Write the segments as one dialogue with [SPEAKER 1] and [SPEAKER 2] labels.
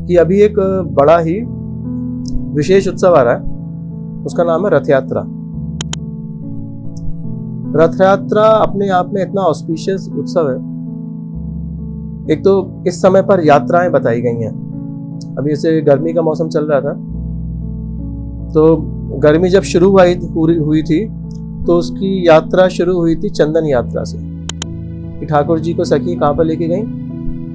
[SPEAKER 1] कि अभी एक बड़ा ही विशेष उत्सव आ रहा है, उसका नाम है रथ यात्रा। रथ यात्रा अपने आप में इतना ऑस्पिशियस उत्सव है। एक तो इस समय पर यात्राएं बताई गई हैं। अभी जैसे गर्मी का मौसम चल रहा था, तो गर्मी जब शुरू हुई थी तो उसकी यात्रा शुरू हुई थी चंदन यात्रा से, कि ठाकुर जी को सखी कहाँ पर लेके गई?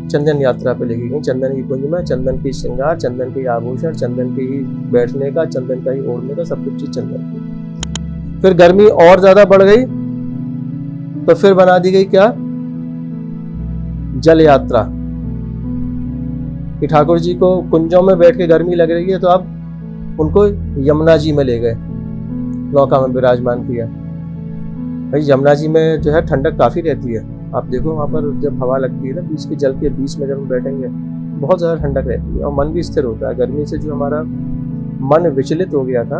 [SPEAKER 1] चंदन यात्रा पे लेके गई। चंदन की कुंज में चंदन की श्रृंगार, चंदन के आभूषण, चंदन के ही बैठने का, चंदन का ही ओढ़ने का, सब कुछ चीज चंदन की। फिर गर्मी और ज्यादा बढ़ गई तो फिर बना दी गई क्या? जल यात्रा, कि ठाकुर जी को कुंजों में बैठ के गर्मी लग रही है तो अब उनको यमुना जी में ले गए, नौका में विराजमान किया। भाई यमुना जी में जो है ठंडक काफी रहती है। आप देखो वहाँ पर जब हवा लगती है ना, बीच के जल के बीच में जब हम बैठेंगे बहुत ज़्यादा ठंडक रहती है और मन भी स्थिर होता है। गर्मी से जो हमारा मन विचलित हो गया था,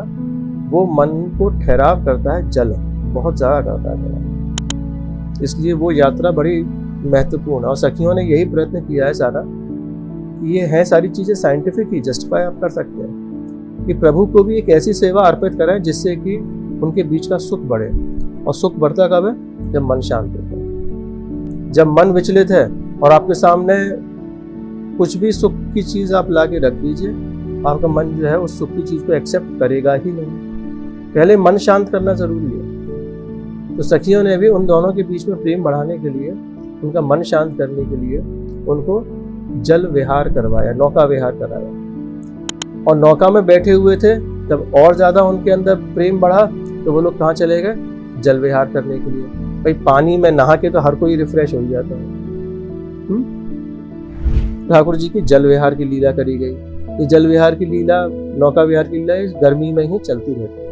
[SPEAKER 1] वो मन को ठहराव करता है जल, बहुत ज़्यादा करता है। इसलिए वो यात्रा बड़ी महत्वपूर्ण है और सखियों ने यही प्रयत्न किया है सारा। ये है सारी चीज़ें साइंटिफिक ही जस्टिफाई आप कर सकते हैं कि प्रभु को भी एक ऐसी सेवा अर्पित करें जिससे कि उनके बीच का सुख बढ़े। और सुख बढ़ता कब है? जब मन शांत होता है। जब मन विचलित है और आपके सामने कुछ भी सुख की चीज आप ला के रख दीजिए, आपका मन जो है उस सुख की चीज को एक्सेप्ट करेगा ही नहीं। पहले मन शांत करना जरूरी है। तो सखियों ने भी उन दोनों के बीच में प्रेम बढ़ाने के लिए, उनका मन शांत करने के लिए उनको जल विहार करवाया, नौका विहार कराया। और नौका में बैठे हुए थे तब और ज्यादा उनके अंदर प्रेम बढ़ा, तो वो लोग कहाँ चले गए? जल विहार करने के लिए। भाई पानी में नहा के तो हर कोई रिफ्रेश हो जाता है। ठाकुर जी की जल विहार की लीला करी गई। ये जल विहार की लीला, नौका विहार की लीला गर्मी में ही चलती रहती है।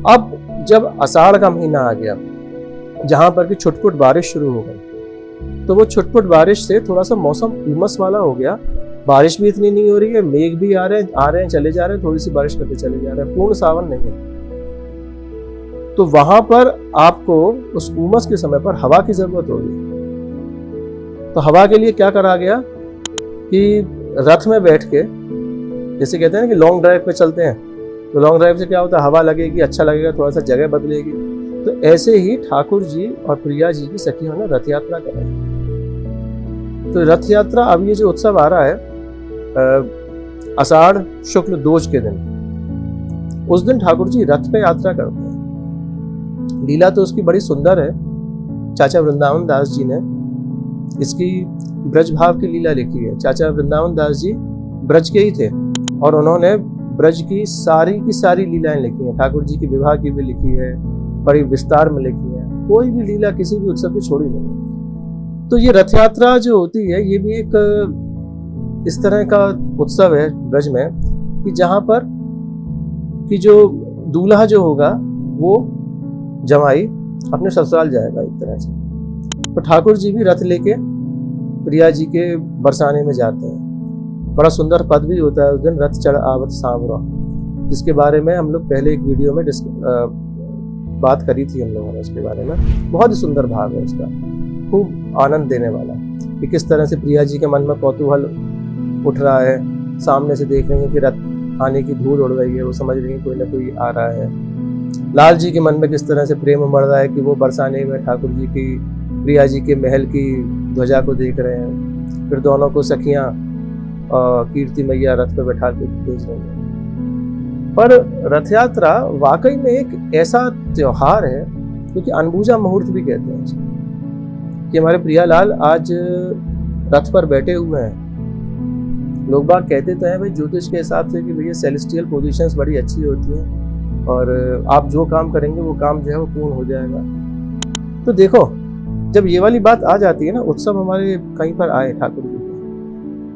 [SPEAKER 1] अब जब आषाढ़ का महीना आ गया, जहां पर कि छुटपुट बारिश शुरू हो गई, तो वो छुटपुट बारिश से थोड़ा सा मौसम उमस वाला हो गया। बारिश भी इतनी नहीं हो रही है, मेघ भी आ रहे हैं चले जा रहे हैं, थोड़ी सी बारिश करते चले जा रहे हैं, पूर्ण सावन नहीं है। तो वहां पर आपको उस उमस के समय पर हवा की जरूरत होगी। तो हवा के लिए क्या करा गया कि रथ में बैठ के, जैसे कहते हैं ना कि लॉन्ग ड्राइव पे चलते हैं, तो लॉन्ग ड्राइव से क्या होता है? हवा लगेगी, अच्छा लगेगा, थोड़ा सा जगह बदलेगी। तो ऐसे ही ठाकुर जी और प्रिया जी की सखियों ने रथ यात्रा कराई। तो रथ यात्रा, अब ये जो उत्सव आ रहा है आषाढ़ शुक्ल दोष के दिन, उस दिन ठाकुर जी रथ पे यात्रा करते हैं। लीला तो उसकी बड़ी सुंदर है। चाचा वृंदावन दास जी ने इसकी ब्रज भाव की लीला लिखी है। चाचा वृंदावन दास जी ब्रज के ही थे और उन्होंने ब्रज की सारी लीलाएं लिखी हैं। ठाकुर जी की विवाह की भी लिखी है, बड़ी विस्तार में लिखी है। कोई भी लीला किसी भी उत्सव की छोड़ी नहीं। तो ये रथ यात्रा जो होती है, ये भी एक इस तरह का उत्सव है ब्रज में कि जहां पर कि जो दूल्हा जो होगा वो जमाई अपने ससुराल जाएगा एक तरह से। तो ठाकुर जी भी रथ लेके प्रिया जी के बरसाने में जाते हैं। बड़ा सुंदर पद भी होता है उस दिन, रथ चढ़ आवत सांवरा, जिसके बारे में हम लोग पहले एक वीडियो में बात करी थी हम लोगों ने उसके बारे में। बहुत ही सुंदर भाव है उसका, खूब आनंद देने वाला, कि किस तरह से प्रिया जी के मन में कौतूहल उठ रहा है। सामने से देख रही है कि रथ आने की धूल उड़ रही है, वो समझ रही है कोई ना कोई आ रहा है। लाल जी के मन में किस तरह से प्रेम उमड़ रहा है कि वो बरसाने में ठाकुर जी की, प्रिया जी के महल की ध्वजा को देख रहे हैं। फिर दोनों को सखियां कीर्ति मैया रथ पर बैठा के भेज रही हैं। पर रथ यात्रा वाकई में एक ऐसा त्योहार है क्योंकि अनबूझा मुहूर्त भी कहते हैं उसको, कि हमारे प्रियालाल आज रथ पर बैठे हुए हैं। लोग बात कहते तो हैं भाई ज्योतिष के हिसाब से कि भैया सेलेस्टियल पोजीशंस बड़ी अच्छी होती हैं और आप जो काम करेंगे वो काम जो है वो पूर्ण हो जाएगा। तो देखो, जब ये वाली बात आ जाती है ना, उत्सव हमारे कहीं पर आए ठाकुर जी,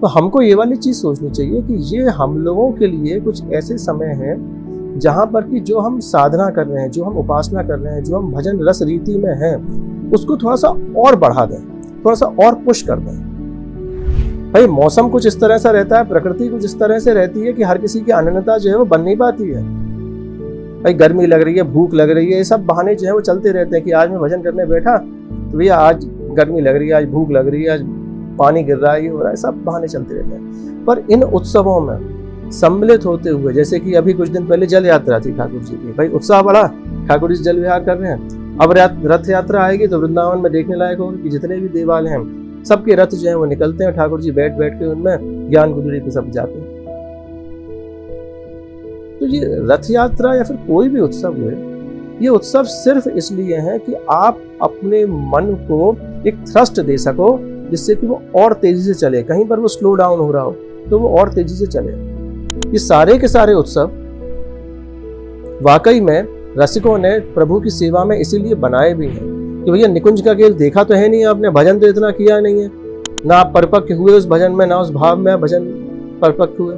[SPEAKER 1] तो हमको ये वाली चीज सोचनी चाहिए कि ये हम लोगों के लिए कुछ ऐसे समय हैं जहाँ पर कि जो हम साधना कर रहे हैं, जो हम उपासना कर रहे हैं, जो हम भजन रस रीति में हैं, उसको थोड़ा सा और बढ़ा दें, थोड़ा सा और पुश कर दें। भाई मौसम कुछ इस तरह से रहता है, प्रकृति कुछ इस तरह से रहती है कि हर किसी की अनन्यता जो है वो बन नहीं पाती है। भाई गर्मी लग रही है, भूख लग रही है, ये सब बहाने जो है वो चलते रहते हैं कि आज मैं भजन करने बैठा तो भैया आज गर्मी लग रही है, आज भूख लग रही है, आज पानी गिर रहा है, ये हो रहा है, सब बहाने चलते रहते हैं। पर इन उत्सवों में सम्मिलित होते हुए, जैसे कि अभी कुछ दिन पहले जल यात्रा थी ठाकुर जी की, भाई उत्साह बढ़ा, ठाकुर जी जल विहार कर रहे हैं। अब रथ यात्रा आएगी तो वृंदावन में देखने लायक होगा कि जितने भी देवालय हैं सबके रथ जो है वो निकलते हैं, ठाकुर जी बैठ बैठ के उनमें ज्ञान गुदड़ी पे सब जाते हैं। तो ये रथ यात्रा या फिर कोई भी उत्सव हुए, ये उत्सव सिर्फ इसलिए है कि आप अपने मन को एक थ्रस्ट दे सको, जिससे कि वो और तेजी से चले। कहीं पर वो स्लो डाउन हो रहा हो तो वो और तेजी से चले। ये सारे के सारे उत्सव वाकई में रसिकों ने प्रभु की सेवा में इसीलिए बनाए भी हैं कि भैया निकुंज का खेल देखा तो है नहीं आपने, भजन तो इतना किया नहीं है, ना आप परिपक्व हुए उस भजन में, ना उस भाव में भजन परिपक्व हुए।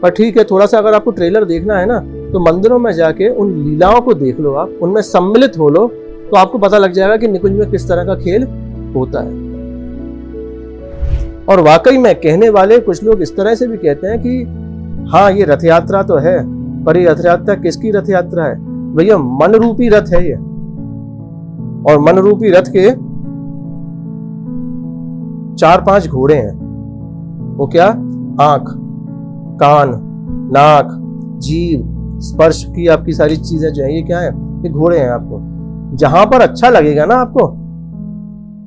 [SPEAKER 1] पर ठीक है, थोड़ा सा अगर आपको ट्रेलर देखना है ना, तो मंदिरों में जाके उन लीलाओं को देख लो, आप उनमें सम्मिलित हो लो, तो आपको पता लग जाएगा कि निकुंज में किस तरह का खेल होता है। और वाकई में कहने वाले कुछ लोग इस तरह से भी कहते हैं कि हाँ ये रथ यात्रा तो है, पर ये रथ यात्रा किसकी रथ यात्रा है? भैया मन रूपी रथ है ये, और मन रूपी रथ के 4-5 घोड़े हैं। वो क्या? आंख, कान, नाक, जीभ, स्पर्श की आपकी सारी चीजें जो है ये क्या है? ये घोड़े हैं। आपको जहां पर अच्छा लगेगा ना, आपको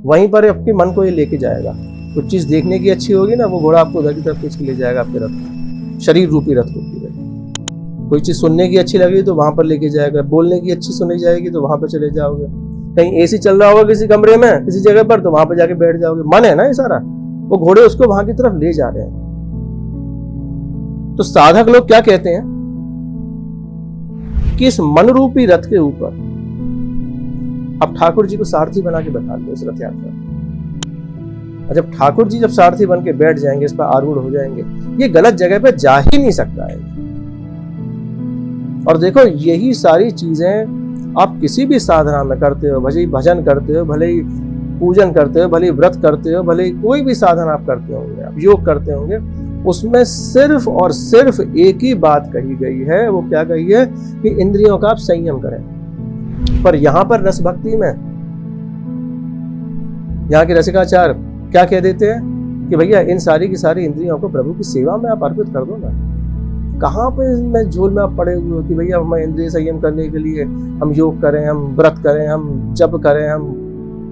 [SPEAKER 1] वहीं पर आपके मन को ये लेके जाएगा। कुछ चीज देखने की अच्छी होगी ना, वो घोड़ा आपको उधर की तरफ खींच के ले जाएगा, आपके रथ, शरीर रूपी रथ रूपी। कोई चीज सुनने की अच्छी लगेगी तो वहां पर लेके जाएगा, बोलने की अच्छी सुनी जाएगी तो वहां पर चले जाओगे, कहीं एसी चल रहा होगा किसी कमरे में किसी जगह पर तो वहां पर जाके बैठ जाओगे। मन है ना ये सारा, वो घोड़े उसको वहां की तरफ ले जा रहे हैं। तो साधक लोग क्या कहते हैं कि इस मन रूपी रथ के ऊपर अब ठाकुर जी को सारथी बना के बैठा दो इस रथ यात्रा। जब ठाकुर जी जब सारथी बन के बैठ जाएंगे, इस पर आरूढ़ हो जाएंगे, ये गलत जगह पे जा ही नहीं सकता है। और देखो यही सारी चीजें आप किसी भी साधना में करते हो, भले ही भजन करते हो, भले ही पूजन करते हो, भले ही व्रत करते हो, भले ही कोई भी साधना आप करते होंगे, आप योग करते होंगे, उसमें सिर्फ और सिर्फ एक ही बात कही गई है। वो क्या कही है? कि इंद्रियों का आप संयम करें। पर यहां पर रस भक्ति में यहाँ के रसिकाचार्य क्या कह देते हैं कि भैया इन सारी की सारी इंद्रियों को प्रभु की सेवा में आप अर्पित कर दो ना। कहाँ पे इसमें झोल में आप पड़े हुए हो कि भैया हम इंद्रिय संयम करने के लिए हम योग करें, हम व्रत करें, हम जप करें, हम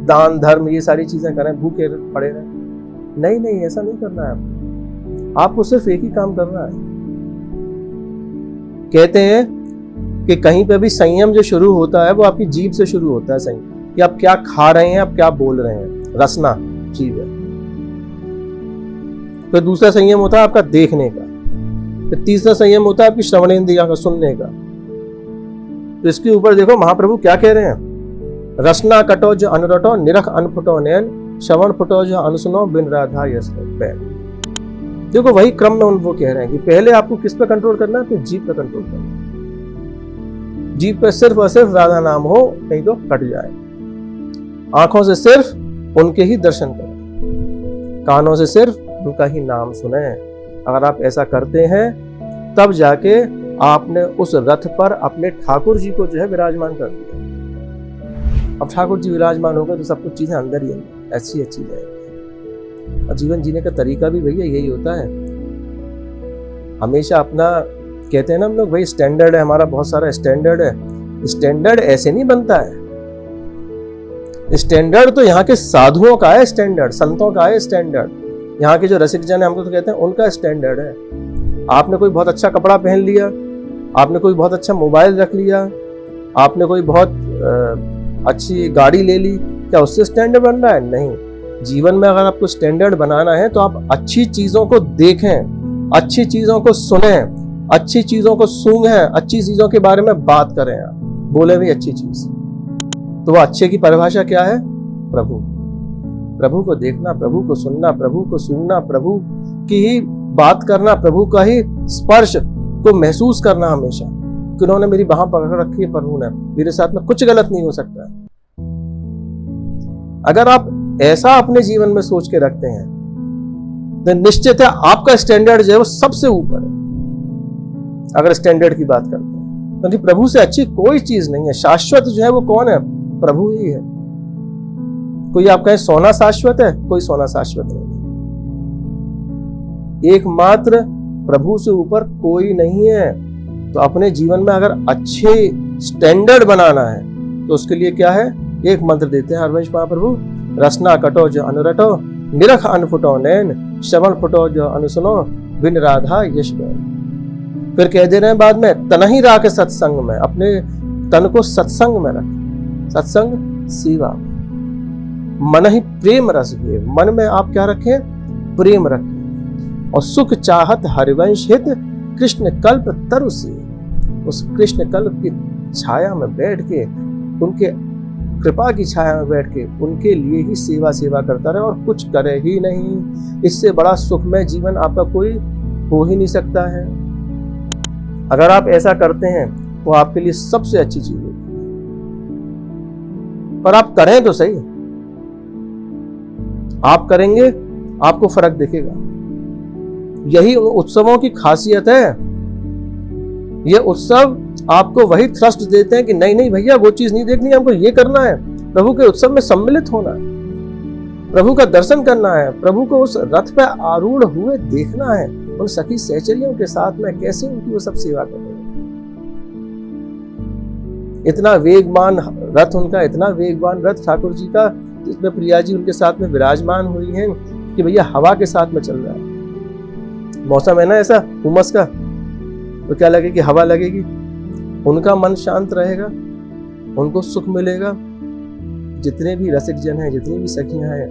[SPEAKER 1] दान धर्म ये सारी चीजें करें, भूखे पड़े रहें। नहीं नहीं, ऐसा नहीं करना है आपको सिर्फ एक ही काम करना है। कहते हैं कि कहीं पे भी संयम जो शुरू होता है वो आपकी जीभ से शुरू होता है। संयम कि आप क्या खा रहे हैं, आप क्या बोल रहे हैं, रसना जीभ है। फिर दूसरा संयम होता है आपका देखने का, फिर तीसरा संयम होता है आपकी श्रवणेंद्रिय का, सुनने का। तो इसके ऊपर देखो महाप्रभु क्या कह रहे हैं? रसना कटो जो अनुरटो, निरख अनफुटो नयन, श्रवण फुटो जो अनुसुनो, बिन राधा यस बैन। देखो वही क्रम में वो कह रहे हैं कि पहले आपको किस पे कंट्रोल करना है? फिर जीभ पे कंट्रोल करना है। जीभ पे सिर्फ और सिर्फ राधा नाम हो, नहीं तो कट जाए। आंखों से सिर्फ उनके ही दर्शन करें, कानों से सिर्फ उनका ही नाम सुने। अगर आप ऐसा करते हैं तब जाके आपने उस रथ पर अपने ठाकुर जी को जो है विराजमान कर दिया। अब ठाकुर जी विराजमान हो गए तो सब कुछ चीजें अंदर ही अंदर ऐसी अच्छी जाएगी। और जीवन जीने का तरीका भी भैया यही होता है। हमेशा अपना कहते हैं ना हम लोग, भाई स्टैंडर्ड है हमारा, बहुत सारा स्टैंडर्ड है। स्टैंडर्ड ऐसे नहीं बनता है। स्टैंडर्ड तो यहाँ के साधुओं का है, स्टैंडर्ड संतों का है, स्टैंडर्ड यहाँ के जो रसिक जन है हमको तो कहते हैं उनका स्टैंडर्ड है। आपने कोई बहुत अच्छा कपड़ा पहन लिया, आपने कोई बहुत अच्छा मोबाइल रख लिया, आपने कोई बहुत अच्छी गाड़ी ले ली, क्या उससे स्टैंडर्ड बन रहा है? नहीं। जीवन में अगर आपको स्टैंडर्ड बनाना है तो आप अच्छी चीजों को देखें, अच्छी चीजों को सुनें, अच्छी चीजों को सूंघें, अच्छी चीजों के बारे में बात करें, आप बोले भी अच्छी चीज। तो वो अच्छे की परिभाषा क्या है? प्रभु। प्रभु को देखना, प्रभु को सुनना, प्रभु को सूंघना, प्रभु की ही बात करना, प्रभु का ही स्पर्श को महसूस करना हमेशा कि उन्होंने मेरी बाह पकड़ रखी है, प्रभु ने मेरे साथ में कुछ गलत नहीं हो सकता। अगर आप ऐसा अपने जीवन में सोच के रखते हैं तो निश्चित है आपका स्टैंडर्ड जो है वो सबसे ऊपर है। अगर स्टैंडर्ड की बात करते हैं तो प्रभु से अच्छी कोई चीज नहीं है। शाश्वत जो है वो कौन है? प्रभु ही है। कोई आप कहें सोना शाश्वत है, कोई सोना शाश्वत नहीं है। एकमात्र प्रभु से ऊपर कोई नहीं है। तो अपने जीवन में अगर अच्छे स्टैंडर्ड बनाना है तो उसके लिए क्या है, एक मंत्र देते हैं हरवंश महाप्रभु, रसना कटो जो अनुरटो, निरख अनफुटो नैन, श्रवण फुटो जो अनुसुनो, बिन राधा यश बैन। फिर कह दे रहे हैं बाद में, तनहि राख सत्संग में, अपने तन को सत्संग में रख। सत्संग सेवा, मन ही प्रेम रस भी, मन में आप क्या रखें, प्रेम रखें। और सुख चाहत हरिवंश हित, कृष्ण कल्प तरु से, उस कृष्ण कल्प की छाया में बैठ के, उनके कृपा की छाया में बैठ के उनके लिए ही सेवा करता रहे और कुछ करे ही नहीं। इससे बड़ा सुखमय जीवन आपका कोई हो ही नहीं सकता है। अगर आप ऐसा करते हैं तो आपके लिए सबसे अच्छी चीज होगी, पर आप करें तो सही। आप करेंगे आपको फर्क दिखेगा। यही उन उत्सवों की खासियत है। ये उत्सव आपको वही थ्रस्ट देते हैं कि नहीं नहीं भैया वो चीज नहीं देखनी, हमको ये करना है, प्रभु के उत्सव में सम्मिलित होना है, प्रभु का दर्शन करना है, प्रभु को उस रथ पे आरूढ़ हुए देखना है, उन सखी सहचरियों के साथ में कैसे उनकी वो सब सेवा कर रहे हैं। इतना वेगवान रथ उनका, इतना वेगवान रथ ठाकुर जी का, जिसमें प्रिया जी उनके साथ में विराजमान हुई हैं कि भैया हवा के साथ में चल रहा है। मौसम है ना ऐसा उमस का, तो क्या लगेगी, हवा लगेगी। उनका मन शांत रहेगा, उनको सुख मिलेगा। जितने भी रसिक जन हैं, जितनी भी सखियां हैं,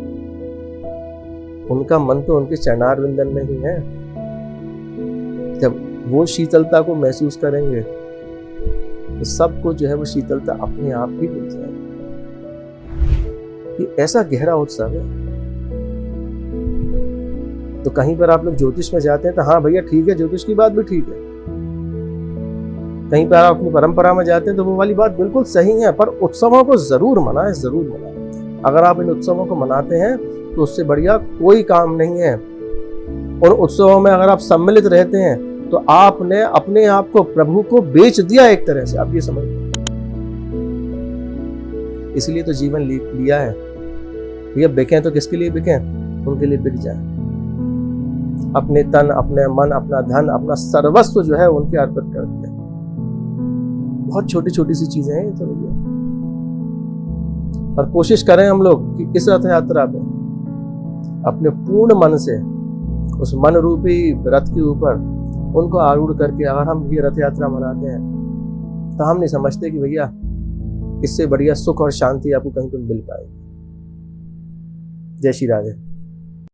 [SPEAKER 1] उनका मन तो उनके चरणार विंदन में ही है। जब वो शीतलता को महसूस करेंगे तो सबको जो है वो शीतलता अपने आप ही मिल जाएगी। ये ऐसा गहरा उत्सव है। तो कहीं पर आप लोग ज्योतिष में जाते हैं तो हाँ भैया ठीक है, ज्योतिष की बात भी ठीक है। कहीं पर आप अपनी परंपरा में जाते हैं तो वो वाली बात बिल्कुल सही है, पर उत्सवों को जरूर मनाएं, जरूर मनाएं। अगर आप इन उत्सवों को मनाते हैं तो उससे बढ़िया कोई काम नहीं है। उन उत्सवों में अगर आप सम्मिलित रहते हैं तो आपने अपने आप को प्रभु को बेच दिया एक तरह से, आप ये समझ। इसलिए तो जीवन लिया है भैया। बिकें तो किसके लिए बिकें, उनके लिए बिक जाए। अपने तन, अपने मन, अपना धन, अपना सर्वस्व जो है उनके अर्पित कर दिया। बहुत छोटी छोटी सी चीजें हैं ये तो भैया। और कोशिश करें हम लोग कि इस रथ यात्रा में अपने पूर्ण मन से उस मन रूपी रथ के ऊपर उनको आरूढ़ करके अगर हम ये रथ यात्रा मनाते हैं तो हम नहीं समझते कि भैया इससे बढ़िया सुख और शांति आपको कहीं पर मिल पाएगी। जय श्री राधे।